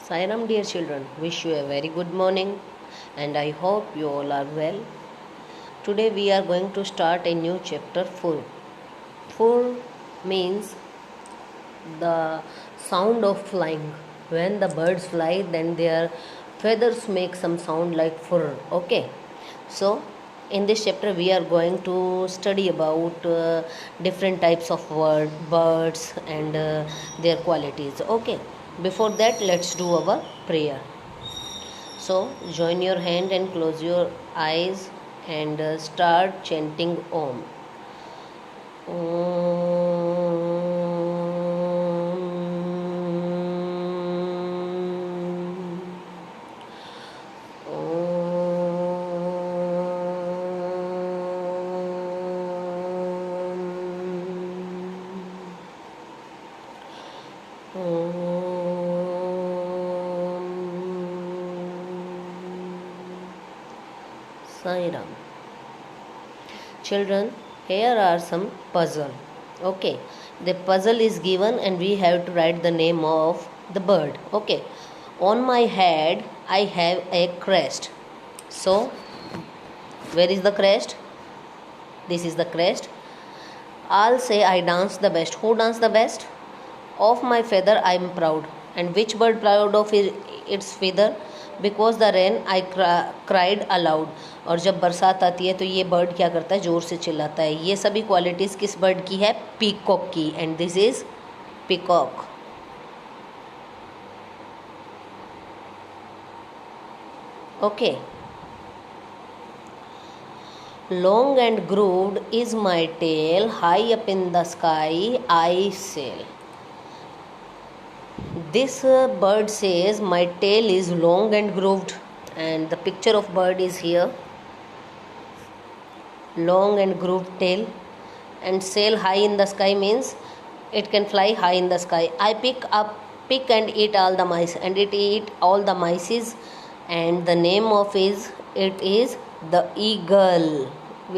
Sairam, dear children, wish you a very good morning and I hope you all are well. Today we are going to start a new chapter 4. 4 means the sound of flying. When the birds fly, then their feathers make some sound like fur. Okay, so in this chapter we are going to study about different types of birds and their qualities. Okay, before that let's do our prayer. So join your hand and close your eyes and start chanting Om. Sai Ram. Children, here are some puzzle. Okay, the puzzle is given and we have to write the name of the bird. Okay, on my head I have a crest. So, where is the crest? This is the crest. I'll say I dance the best. Who dance the best? Of my feather I am proud. And which bird proud of its feather? Because the rain I cried allowed. और जब बरसात आती है तो ये bird क्या करता है? ज़ोर से चिल्लाता है. ये सभी क्वालिटीज़ किस बर्ड की है? पीकॉक की. And this is peacock. Okay. Long and grooved is my tail, high up in the sky I sail. This bird says my tail is long and grooved, and the picture of bird is here. Long and grooved tail, and sail high in the sky means it can fly high in the sky. I pick and eat all the mice, and it eat all the mice, and the name of it is the eagle.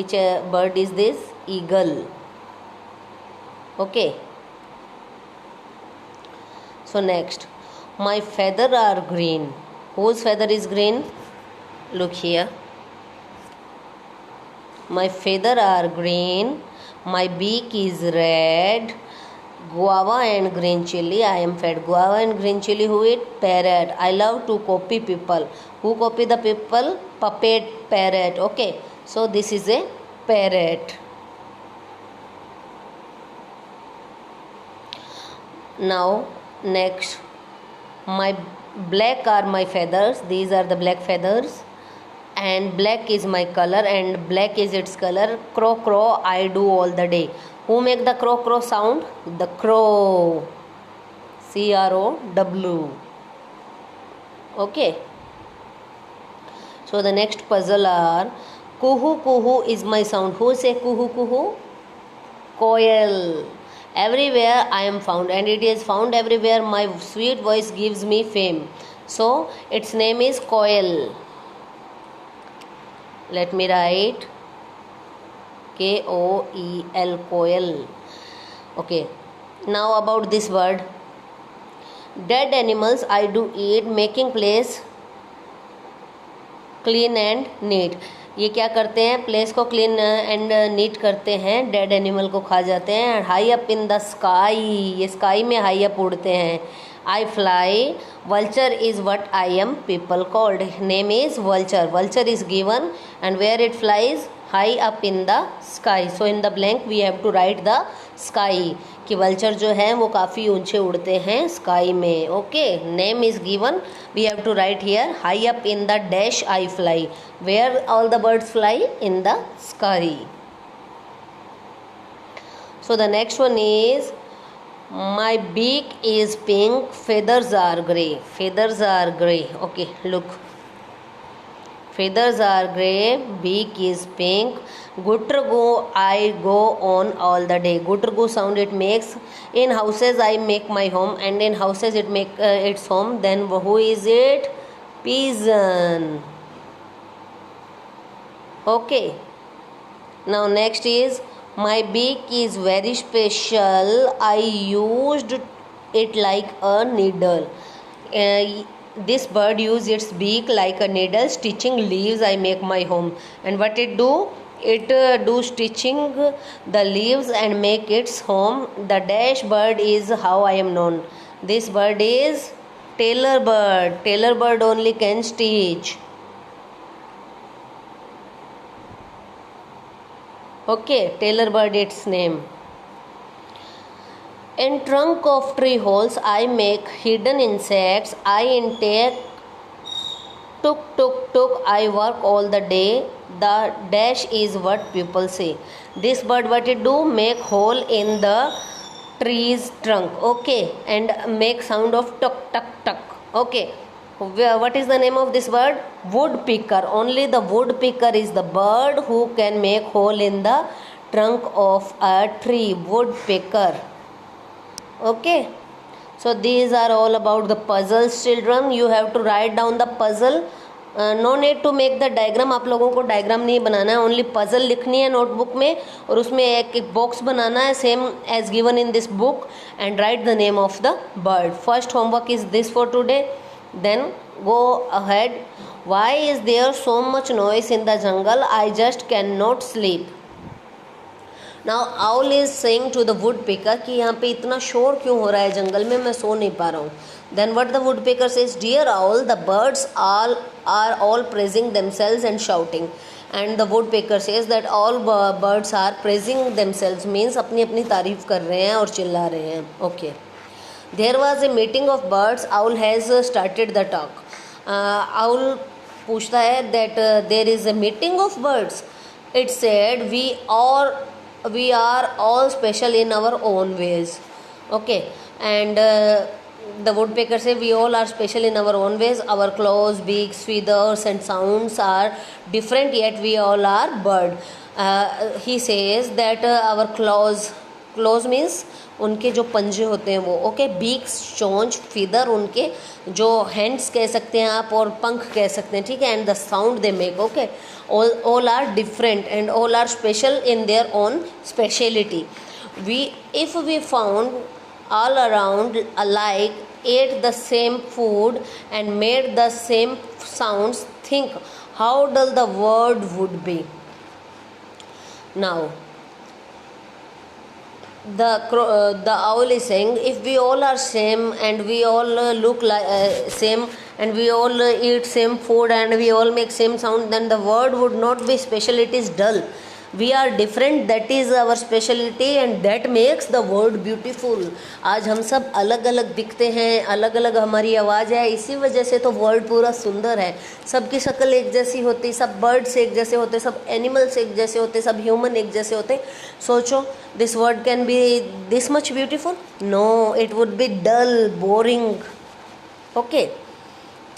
Which bird is this? Eagle. Okay. So next, my feather are green. Whose feather is green? Look here. My feather are green. My beak is red. Guava and green chili I am fed. Guava and green chili who eat? Parrot. I love to copy people. Who copy the people? Puppet, parrot. Okay. So this is a parrot. Now next, my black are my feathers. These are the black feathers, and black is my color, and black is its color. Crow, crow, I do all the day. Who make the crow, crow sound? The crow. CROW. Okay. So the next puzzle are kuhu, kuhu is my sound. Who say kuhu, kuhu? Koel. Everywhere I am found, and it is found everywhere. My sweet voice gives me fame. So its name is Koel. Let me write KOEL, Koel. Okay. Now about this word. Dead animals I do eat, making place clean and neat. ये क्या करते हैं? Place को clean and NEET करते हैं. Dead animal को खा जाते हैं. High up in the sky, ये स्काई में हाई अप उड़ते हैं. I fly. Vulture is what I am people called. Name is vulture. Vulture is given and where it flies? High up in the sky. So in the blank we have to write the sky. कि vulture जो है वो काफ़ी ऊंचे उड़ते हैं sky में. Okay. Name is given. We have to write here high up in the dash I fly. Where all the birds fly? In the sky. So the next one is my beak is pink, feathers are grey. Feathers are grey. Okay, look. Feathers are grey, beak is pink. Gutrgu I go on all the day. Gutrgu sound it makes. In houses I make my home, and in houses it make its home. Then who is it? Pigeon. Okay. Now next is my beak is very special. I used it like a needle. this bird use its beak like a needle, stitching leaves I make my home. And what it do? It do stitching the leaves and make its home. The dash bird is how I am known. This bird is tailor bird. Tailor bird only can stitch. Okay, tailor bird its name. In trunk of tree holes I make hidden insects. I intake tuk I work all the day. The dash is what people say. This bird what it do? Make hole in the tree's trunk. Okay, and make sound of tuk tuk tuk. Okay, what is the name of this bird? Woodpecker. Only the woodpecker is the bird who can make hole in the trunk of a tree. Woodpecker. Okay, so these are all about the puzzles children. You have to write down the puzzle. No need to make the diagram. आप लोगों को diagram नहीं बनाना है, only puzzle लिखनी है notebook में और उसमें एक बॉक्स बनाना है same as given in this book and write the name of the bird. First homework is this for today. Then go ahead. Why is there so much noise in the jungle? I just can not sleep. Now owl is saying to the woodpecker कि यहाँ पे इतना शोर क्यों हो रहा है जंगल में, मैं सो नहीं पा रहा हूँ. Then what the woodpecker says, dear owl, the birds all are all praising themselves and shouting. And the woodpecker says that all birds are praising themselves means अपनी अपनी तारीफ कर रहे हैं और चिल्ला रहे हैं. Okay. There was a meeting of birds. Owl has started the talk. Owl पूछता है that there is a meeting of birds. It said we are all special in our own ways. Okay. And the woodpecker say we all are special in our own ways. Our claws, beaks, feathers and sounds are different, yet we all are bird. He says that our claws means उनके जो पंजे होते हैं वो. Okay, beaks चोंच, feather उनके जो hands कह सकते हैं आप और पंख कह सकते हैं. ठीक है. And the sound they make. Okay, all are different and all are special in their own speciality. If we found all around alike, ate the same food and made the same sounds, think how dull the world would be. Now the owl is saying, if we all are same and we all look like same and we all eat same food and we all make same sound, then the world would not be special, it is dull. We are different, that is our speciality and that makes the world beautiful. आज हम सब अलग अलग दिखते हैं, अलग अलग हमारी आवाज़ है, इसी वजह से तो वर्ल्ड पूरा सुंदर है. सबकी शक्ल एक जैसी होती, सब बर्ड्स एक जैसे होते, सब एनिमल्स एक जैसे होते, सब ह्यूमन एक जैसे होते. सोचो, this world can be this much beautiful? No, it would be dull, boring. Okay,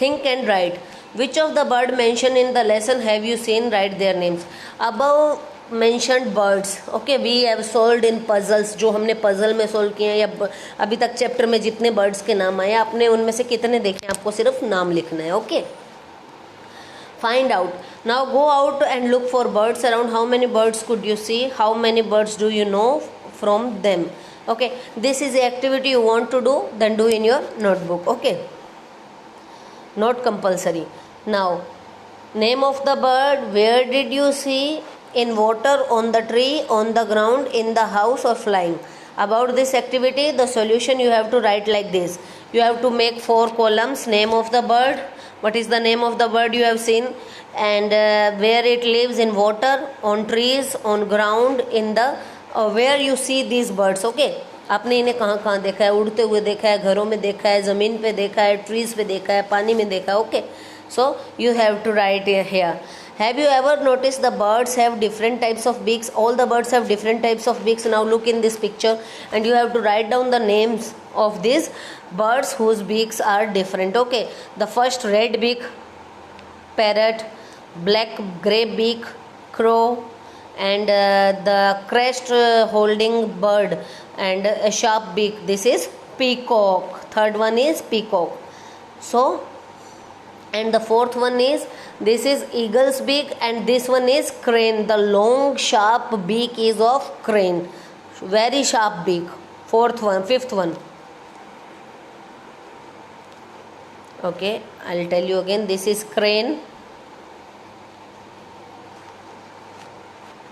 think and write. Which of the bird mentioned in the lesson have you seen? Write their names. Above mentioned birds. Okay, we have solved in puzzles. जो हमने puzzle में solve किए हैं या अभी तक chapter में जितने birds के नाम आए आपने उनमें से कितने देखे, आपको सिर्फ नाम लिखना है. Okay, find out. Now go out and look for birds around. How many birds could you see? How many birds do you know from them? Okay, this is the activity you want to do, then do in your notebook. Okay, not compulsory. Now, name of the bird, where did you see, in water, on the tree, on the ground, in the house or flying. About this activity, the solution you have to write like this. You have to make 4 columns. Name of the bird, what is the name of the bird you have seen, and where it lives, in water, on trees, on ground, in the where you see these birds. Okay, आपने इन्हें कहाँ कहाँ देखा है? उड़ते हुए देखा है, घरों में देखा है, ज़मीन पे देखा है, ट्रीज पे देखा है, पानी में देखा है. Okay, so you have to write here. Have you ever noticed the birds have different types of beaks? All the birds have different types of beaks. Now look in this picture and you have to write down the names of these birds whose beaks are different. Okay, the first red beak, parrot, black grey beak, crow, and the crest holding bird and a sharp beak, this is peacock. Third one is peacock. So, and the fourth one is, this is eagle's beak and this one is crane. The long sharp beak is of crane, very sharp beak. Fifth one. Okay, I'll tell you again. This is crane,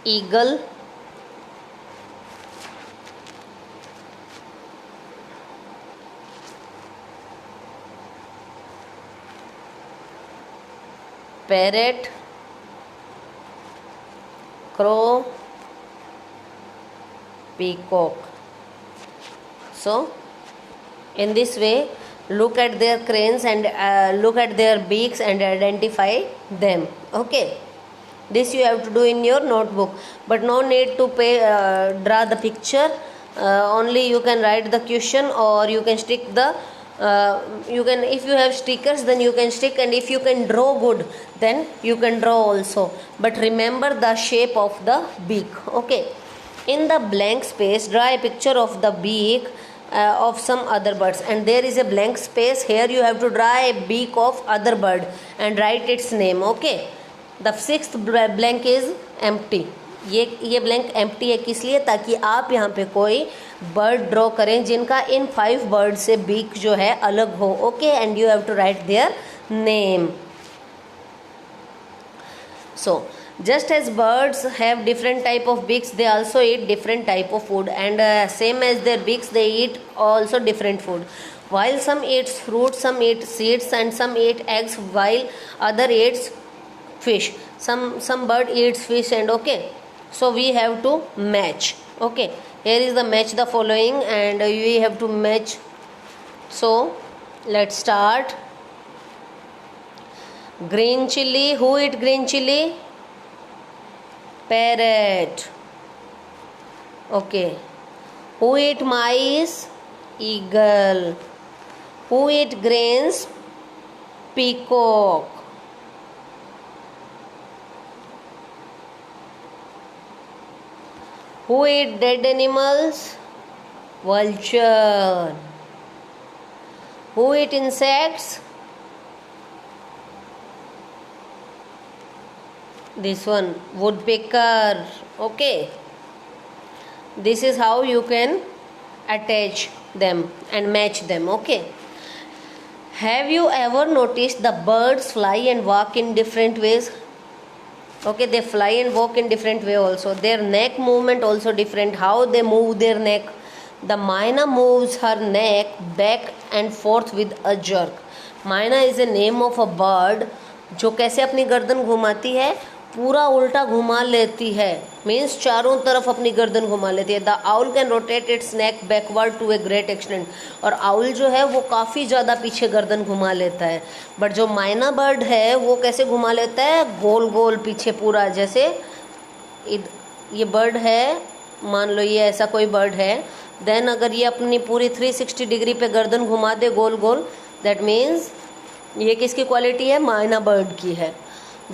eagle, parrot, crow, peacock. So in this way, look at their cranes and look at their beaks and identify them. Okay, this you have to do in your notebook, but no need to draw the picture. Only you can write the question, or you can stick the you can, if you have stickers, then you can stick, and if you can draw good, then you can draw also, but remember the shape of the beak. Okay, in the blank space, draw a picture of the beak of some other birds, and there is a blank space here. You have to draw a beak of other bird and write its name. Okay, the sixth blank is empty. ये blank empty है किस लिए? ताकि आप यहाँ पे कोई bird draw करें जिनका इन 5 बर्ड से बीक जो है अलग हो. Okay, and you have to write their name. So just as birds have different type of beaks, they also eat different type of food, and same as their beaks, they eat also different food. While some eats fruit, some eat seeds, and some eat eggs, while other eats fish. Some bird eats fish, and okay, so we have to match. Okay, here is the match the following, and we have to match. So let's start. Green chili. Who eat green chili? Parrot. Okay. Who eat mice? Eagle. Who eat grains? Peacock. Who eat dead animals? Vulture. Who eat insects? This one, woodpecker. Okay, this is how you can attach them and match them. Okay, have you ever noticed the birds fly and walk in different ways? Okay, they fly and walk in different way also. Their neck movement also different, how they move their neck. The myna moves her neck back and forth with a jerk. Myna is a name of a bird जो कैसे अपनी गर्दन घुमाती है, पूरा उल्टा घुमा लेती है, मीन्स चारों तरफ अपनी गर्दन घुमा लेती है. The owl can rotate its neck backward to a great extent. और आउल जो है वो काफ़ी ज़्यादा पीछे गर्दन घुमा लेता है, बट जो माइना बर्ड है वो कैसे घुमा लेता है, गोल गोल पीछे पूरा. जैसे ये बर्ड है, मान लो ये ऐसा कोई बर्ड है, देन अगर ये अपनी पूरी 360 डिग्री पे गर्दन घुमा दे गोल गोल, दैट मीन्स ये किसकी क्वालिटी है, माइना बर्ड की है.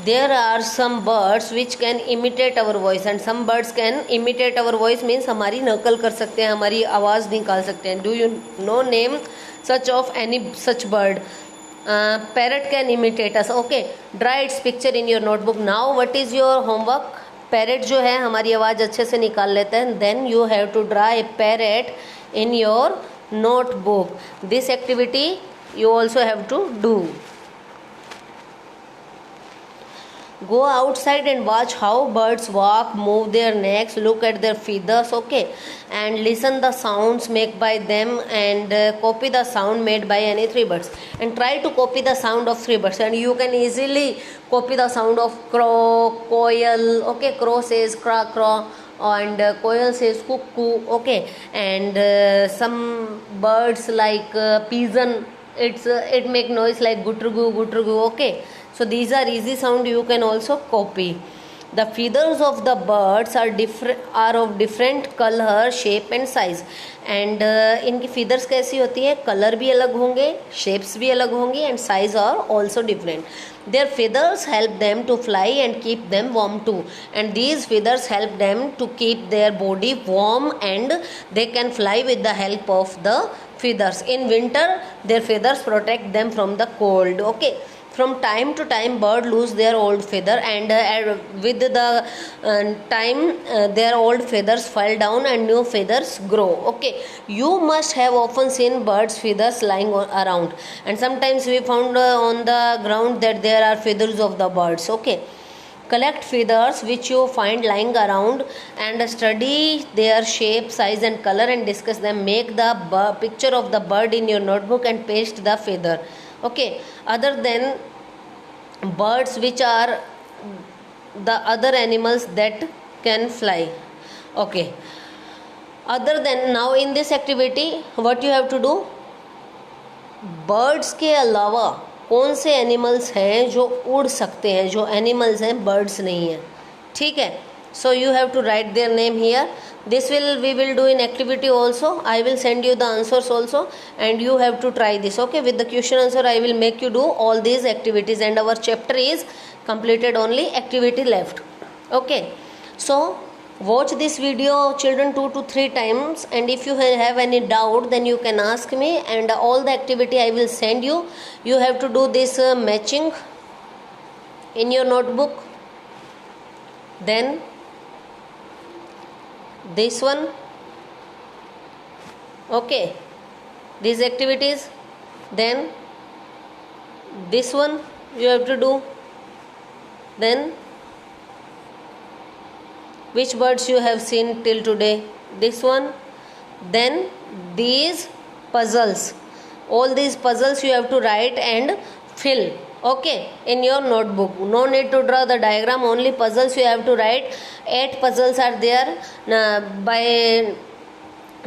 There are some birds which can imitate our voice, and some birds can imitate our voice means हमारी नकल कर सकते हैं, हमारी आवाज़ निकाल सकते हैं. Do you know name such of any such bird? Parrot can imitate us. Okay, draw its picture in your notebook. Now what is your homework? Parrot जो है हमारी आवाज़ अच्छे से निकाल लेता है. Then you have to draw a parrot in your notebook. This activity you also have to do. Go outside and watch how birds walk, move their necks, look at their feathers. Okay, and listen the sounds made by them, and copy the sound made by any 3 birds, and try to copy the sound of 3 birds, and you can easily copy the sound of crow, koel. Okay, crow says craw craw, and koel says cuckoo. Okay, and some birds like pigeon, it make noise like gutrugu gutrugu. Okay, so these are easy sound, you can also copy. The feathers of the birds are of different color, shape and size, and इनकी feathers कैसी होती है, colour भी अलग होंगे, shapes भी अलग होंगी, and size are also different. Their feathers help them to fly and keep them warm too, and these feathers help them to keep their body warm, and they can fly with the help of the feathers. In winter their feathers protect them from the cold. Okay, from time to time bird lose their old feather, and with the time their old feathers fall down and new feathers grow. Okay, you must have often seen birds feathers lying around, and sometimes we found on the ground that there are feathers of the birds. Okay, collect feathers which you find lying around and study their shape, size and color and discuss them. Make the picture of the bird in your notebook and paste the feather. Okay, other than birds, which are the other animals that can fly? Okay, other than, now in this activity what you have to do, birds के अलावा कौन से animals हैं जो उड़ सकते हैं, जो एनिमल्स हैं बर्ड्स नहीं हैं. ठीक है, so you have to write their name here. This we will do in activity also. I will send you the answers also and you have to try this. Okay, with the question answer I will make you do all these activities, and our chapter is completed, only activity left. Okay, so watch this video children 2 to 3 times, and if you have any doubt then you can ask me, and all the activity I will send you. You have to do this matching in your notebook, then this one. Okay, these activities, then this one you have to do, then which birds you have seen till today, this one, then these puzzles, all these puzzles you have to write and fill. Okay, in your notebook, no need to draw the diagram, only puzzles you have to write. 8 puzzles are there. By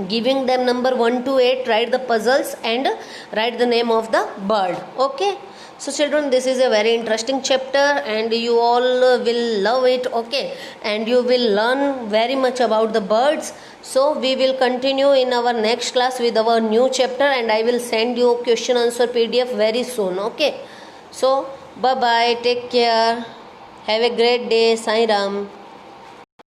giving them number 1 to 8, write the puzzles and write the name of the bird. Okay, so children, this is a very interesting chapter and you all will love it. Okay, and you will learn very much about the birds. So we will continue in our next class with our new chapter, and I will send you question answer PDF very soon. Okay, so bye bye, take care, have a great day. Sai Ram.